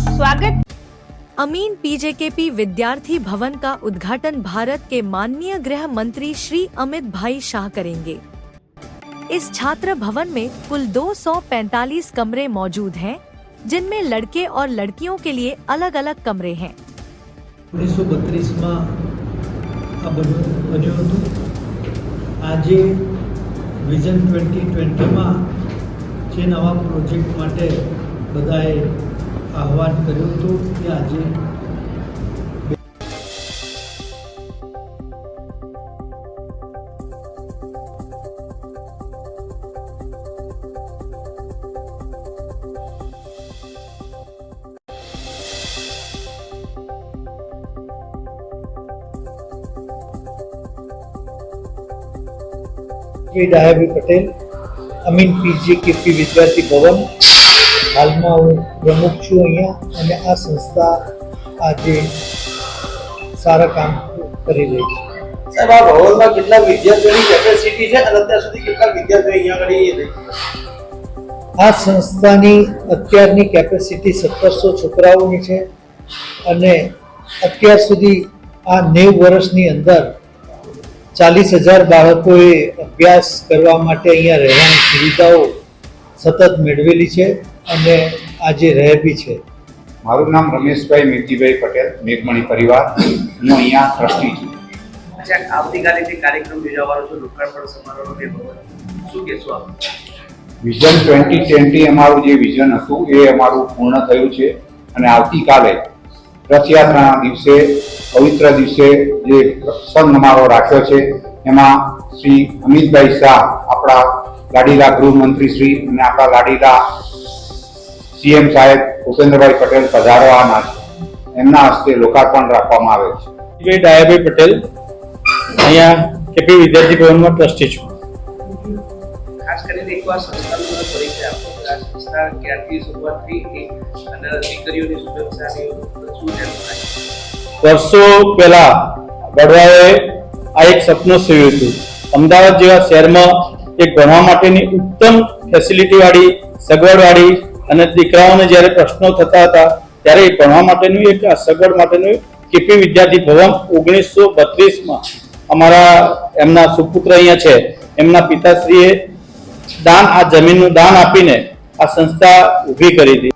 स्वागत। अमीन पीजेकेपी विद्यार्थी भवन का उद्घाटन भारत के माननीय गृह मंत्री श्री अमित भाई शाह करेंगे। इस छात्र भवन में कुल 245 कमरे मौजूद हैं, जिनमें लड़के और लड़कियों के लिए अलग अलग कमरे हैं। 1932 में बन्यो हतुं। आजे विजन 2020 में जे नवा प्रोजेक्ट माटे बधाए आह्वान कर्युं हतुं कि આજે ડાયાભાઈ પટેલ, અમીન પીજીકેપી વિદ્યાર્થી ભવન, હાલમાં હું પ્રમુખ છું અહીંયા, અને આ સંસ્થા આજે સારા કામ કરી રહી છે। સાહેબ, આ ભવનમાં કેટલા વિદ્યાર્થીઓની કેપેસિટી છે અને અત્યાર સુધી કેટલા વિદ્યાર્થીઓ અહીંયા આગળ આ સંસ્થાની અત્યારની કેપેસિટી 1700 છોકરાઓની છે, અને અત્યાર સુધી આ 90 વર્ષની અંદર 40,000 બાળકોએ અભ્યાસ કરવા માટે અહીંયા રહેવાની સુવિધાઓ સતત મેળવેલી છે અને આજે રહે બી છે। મારું નામ રમેશભાઈ મેઘજીભાઈ પટેલ, મેઘમણી પરિવાર, હું અહીંયા ટ્રસ્ટી છું। અચ્છા, આવતીકાલે જે કાર્યક્રમ યોજાવાનો છે લોકાર્પણ સમારોહ બે ભવન, શું કહેશો આપ? વિઝન 2020 અમારું જે વિઝન હતું એ અમારું પૂર્ણ થયું છે, અને આવતીકાલે રથયાત્રાના દિવસે પવિત્ર દિવસે જે પ્રસંગ અમારો રાખ્યો છે એમાં શ્રી અમિતભાઈ શાહ, આપણા લાડીલા ગૃહમંત્રી શ્રી અને આપણા લાડીલા સીએમ સાહેબ ભૂપેન્દ્રભાઈ પટેલ પધારવાના છે। એમના હસ્તે લોકાર્પણ રાખવામાં આવે છે। ડાયાભાઈ પટેલ, અહીંયા કેપી વિદ્યાર્થી ભવનમાં ટ્રસ્ટી છું। ખાસ કરીને એકવાર સંસ્થાનો પરિચય આપો। આ સંસ્થા ક્યારથી શરૂઆત થઈ અને દીકરીઓની સુરક્ષાની શું ધ્યાન રાખે? વર્ષો પહેલા વડવાએ આ એક સપનું સેવ્યું હતું। અમદાવાદ જેવા શહેરમાં એક ભણવા માટેની ઉત્તમ ફેસિલિટીવાળી, સગવડવાળી અને દીકરાઓને જ્યારે પ્રશ્નો થતા હતા ત્યારે ભણવા માટેનું એક સગવડ માટેનું કેપી વિદ્યાર્થી ભવન 1932માં અમારા એમના સુપુત્ર અહીંયા છે, એમના પિતાશ્રીએ આ જમીનનું દાન આપીને આ સંસ્થા ઊભી કરી હતી।